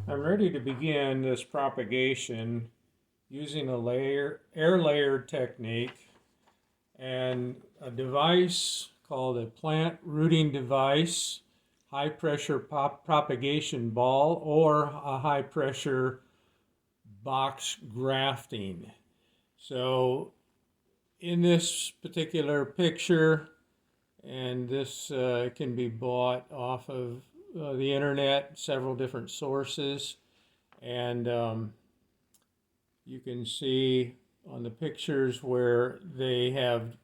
I'm ready to begin this propagation using a air layer technique and a device called a plant rooting device, high pressure propagation ball, or a high pressure box grafting. So in this particular picture, and this can be bought off of the internet, several different sources, and you can see on the pictures where they have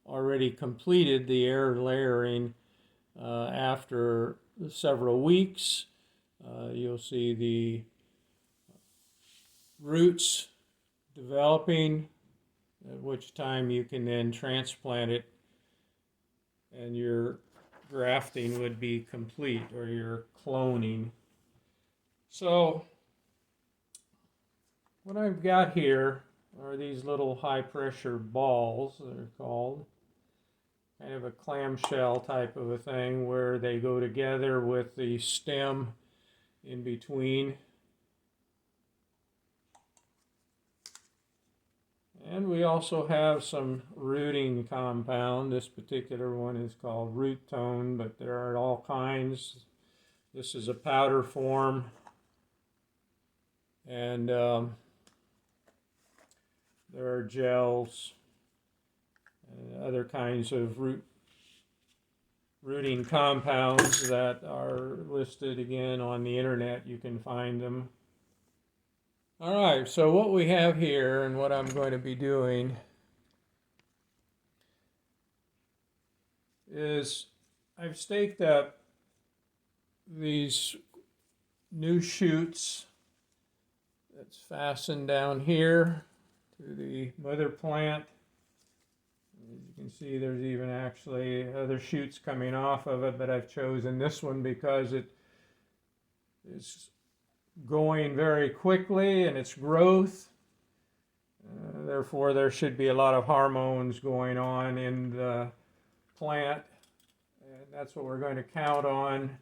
already completed the air layering after several weeks. You'll see the roots developing, at which time you can then transplant it and your grafting would be complete, or your cloning. So what I've got here are these little high pressure balls, they're called, kind of a clamshell type of a thing where they go together with the stem in between. And we also have some rooting compound. This particular one is called root tone, but there are all kinds. This is a powder form, and there are gels and other kinds of rooting compounds that are listed again on the internet. You can find them. All right, so what we have here and what I'm going to be doing is I've staked up these new shoots that's fastened down here to the mother plant. As you can see, there's even actually other shoots coming off of it, but I've chosen this one because it is going very quickly in its growth. Therefore, there should be a lot of hormones going on in the plant, and that's what we're going to count on,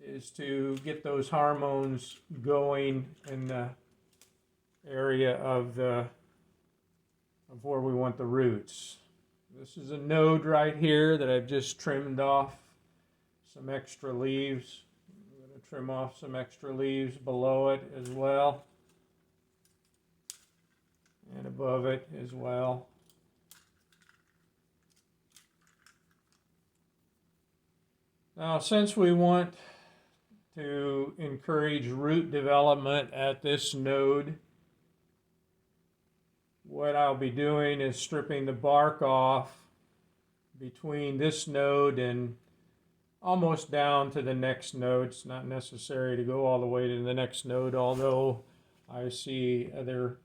is to get those hormones going in the area of where we want the roots. This is a node right here that I've just trimmed off some extra leaves. Trim off some extra leaves below it as well, and above it as well. Now, since we want to encourage root development at this node, what I'll be doing is stripping the bark off between this node and almost down to the next node. It's not necessary to go all the way to the next node, although I see other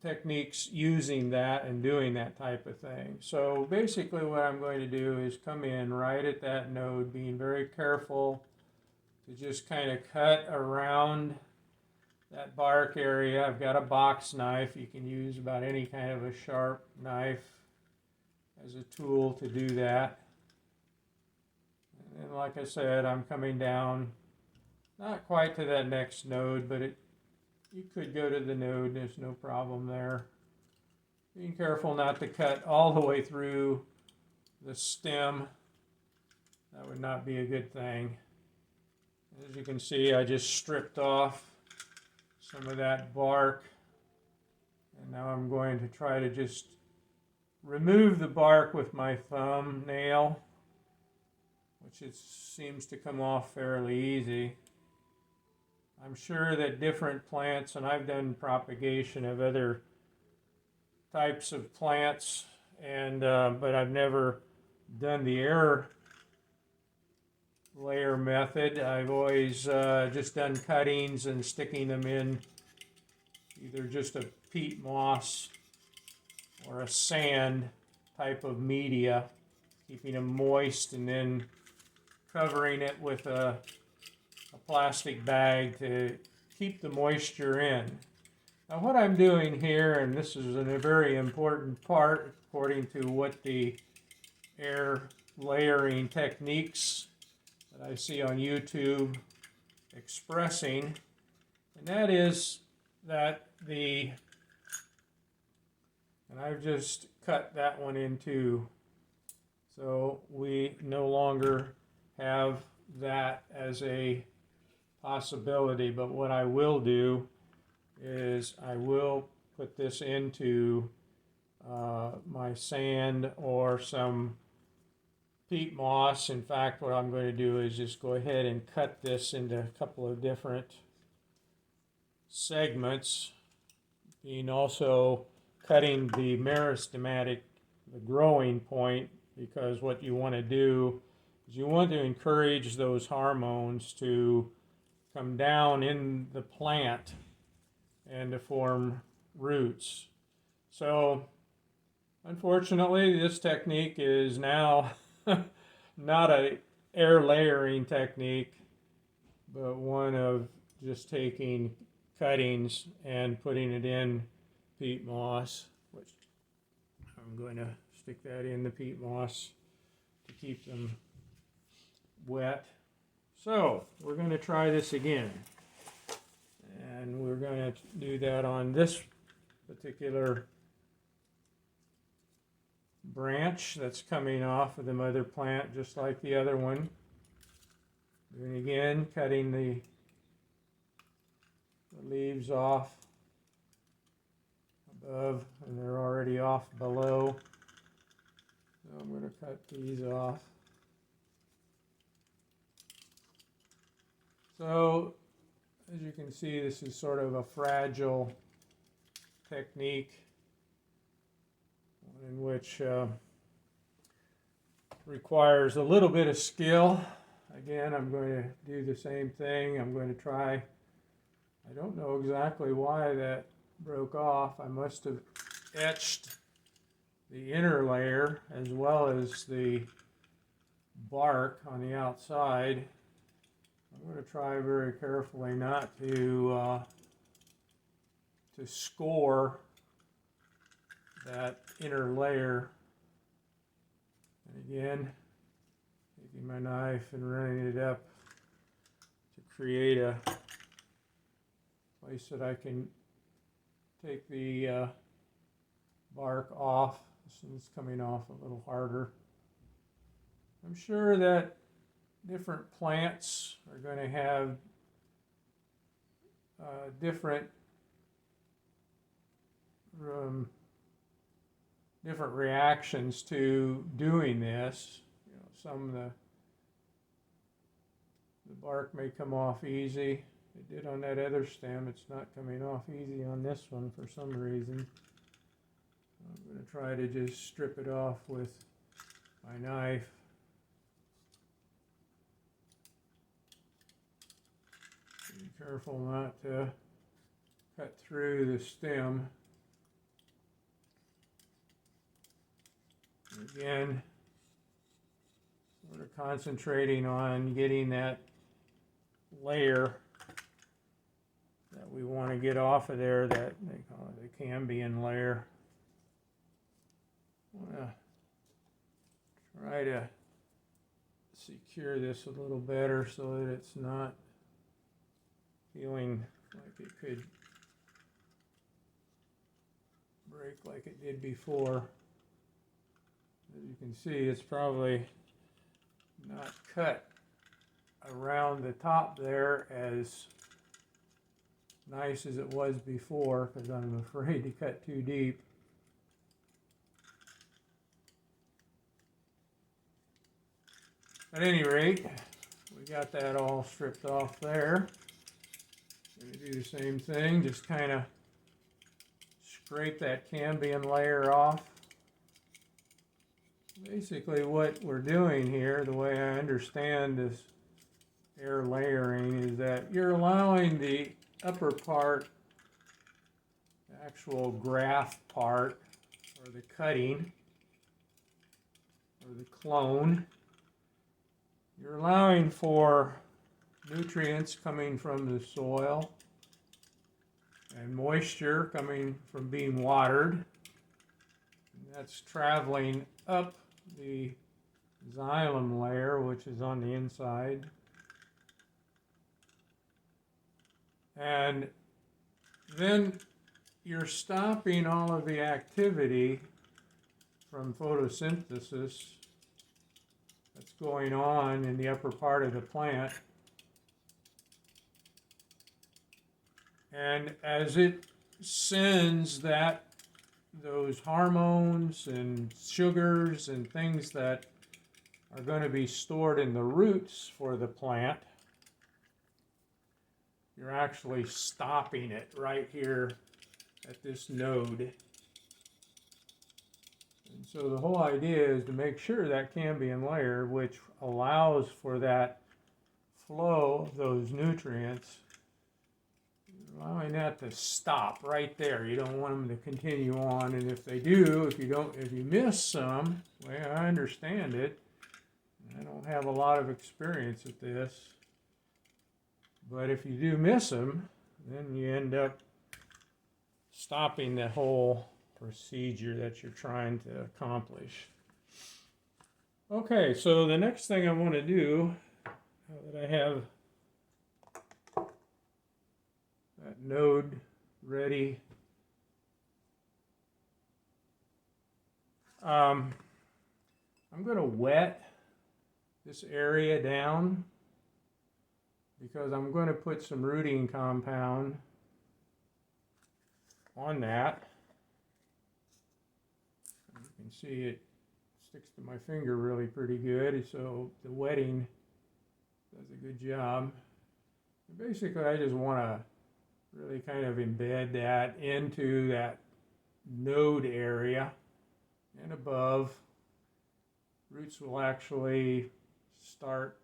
techniques using that and doing that type of thing. So basically what I'm going to do is come in right at that node, being very careful to just kind of cut around that bark area. I've got a box knife. You can use about any kind of a sharp knife as a tool to do that. And like I said, I'm coming down, not quite to that next node, but you could go to the node, there's no problem there. Being careful not to cut all the way through the stem. That would not be a good thing. As you can see, I just stripped off some of that bark, and now I'm going to try to just remove the bark with my thumbnail, which it seems to come off fairly easy. I'm sure that different plants, and I've done propagation of other types of plants, and but I've never done the air layer method. I've always just done cuttings and sticking them in either just a peat moss or a sand type of media, keeping them moist, and then covering it with a plastic bag to keep the moisture in. Now what I'm doing here, and this is a very important part according to what the air layering techniques that I see on YouTube expressing, and that is that and I've just cut that one in two, so we no longer have that as a possibility. But what I will do is I will put this into my sand or some peat moss. In fact, what I'm going to do is just go ahead and cut this into a couple of different segments, being also cutting the meristematic, the growing point, because what you want to do is you want to encourage those hormones to come down in the plant and to form roots. So unfortunately, this technique is now not a air layering technique, but one of just taking cuttings and putting it in peat moss, which I'm going to stick that in the peat moss to keep them wet. So we're going to try this again, and we're going to do that on this particular branch that's coming off of the mother plant, just like the other one. Doing again, cutting the leaves off above, and they're already off below. So I'm going to cut these off. So as you can see, this is sort of a fragile technique in which requires a little bit of skill. Again, I'm going to do the same thing. I'm going to try, I don't know exactly why that broke off. I must have etched the inner layer as well as the bark on the outside. I'm going to try very carefully not to score that inner layer. And again, taking my knife and running it up to create a place that I can take the bark off. This one's coming off a little harder. I'm sure that different plants are going to have different reactions to doing this. You know, some of the bark may come off easy. It did on that other stem. It's not coming off easy on this one for some reason. I'm going to try to just strip it off with my knife. Be careful not to cut through the stem. Again, sort of concentrating on getting that layer that we want to get off of there, that they call it the cambium layer. I want to try to secure this a little better so that it's not feeling like it could break like it did before. As you can see, it's probably not cut around the top there as nice as it was before, because I'm afraid to cut too deep. At any rate, we got that all stripped off there. I'm going to do the same thing, just kind of scrape that cambium layer off. Basically what we're doing here, the way I understand this air layering, is that you're allowing the upper part, the actual graft part, or the cutting, or the clone, you're allowing for nutrients coming from the soil and moisture coming from being watered. And that's traveling up the xylem layer, which is on the inside. And then you're stopping all of the activity from photosynthesis that's going on in the upper part of the plant. And as it sends those hormones and sugars and things that are going to be stored in the roots for the plant, you're actually stopping it right here at this node. And so the whole idea is to make sure that cambium layer, which allows for that flow of those nutrients, allowing that to stop right there. You don't want them to continue on, and if they do, if you miss some, well, I understand it. I don't have a lot of experience at this, but if you do miss them, then you end up stopping the whole procedure that you're trying to accomplish. Okay, so the next thing I want to do, now that I have that node ready, I'm going to wet this area down because I'm going to put some rooting compound on that. You can see it sticks to my finger really pretty good, so the wetting does a good job. Basically, I just want to really kind of embed that into that node area and above. Roots will actually start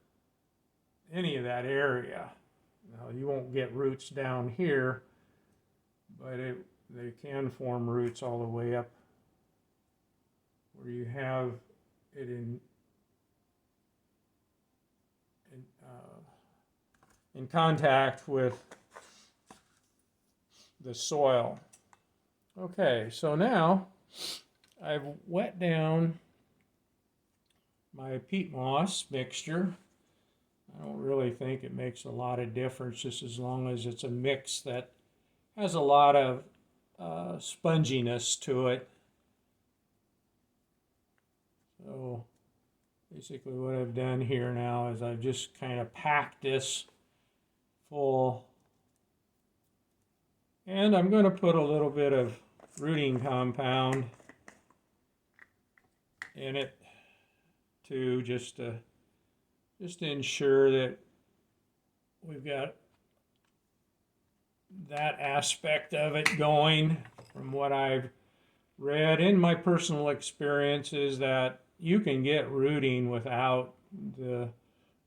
any of that area. Now, you won't get roots down here, but they can form roots all the way up where you have it in contact with the soil. Okay, so now I've wet down my peat moss mixture. I don't really think it makes a lot of difference, just as long as it's a mix that has a lot of sponginess to it. So basically what I've done here now is I've just kind of packed this full, and I'm going to put a little bit of rooting compound in it too, just to ensure that we've got that aspect of it going. From what I've read in my personal experience is that you can get rooting without the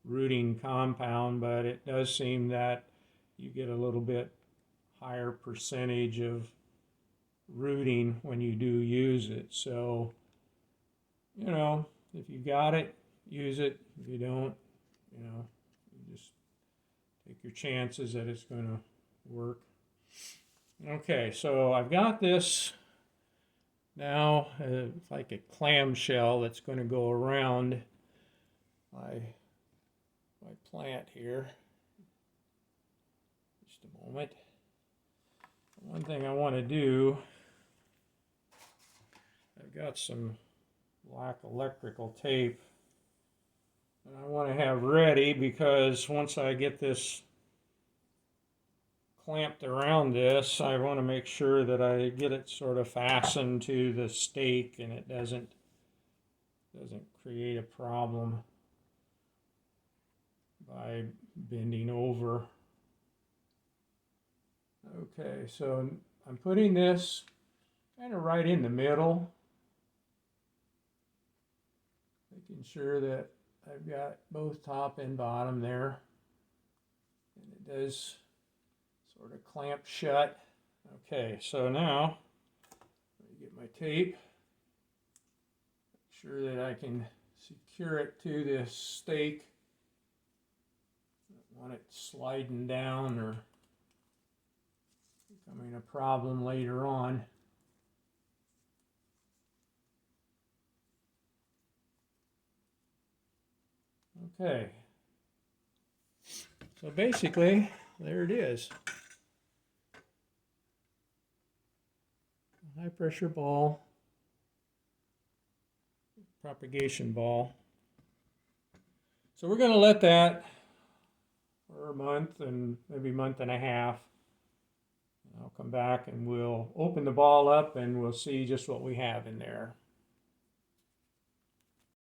rooting compound, but it does seem that you get a little bit higher percentage of rooting when you do use it. So, you know, if you got it, use it. If you don't, you know, you just take your chances that it's going to work. Okay, so I've got this now, it's like a clamshell that's going to go around my plant here. Just a moment. One thing I want to do, I've got some black electrical tape that I want to have ready, because once I get this clamped around this, I want to make sure that I get it sort of fastened to the stake and it doesn't create a problem by bending over. Okay, so I'm putting this kind of right in the middle, making sure that I've got both top and bottom there, and it does sort of clamp shut. Okay, so now let me get my tape, make sure that I can secure it to this stake. Don't want it sliding down or becoming a problem later on. Okay. So basically, there it is. High pressure ball, propagation ball. So we're going to let that for a month and maybe a month and a half. I'll come back and we'll open the ball up and we'll see just what we have in there.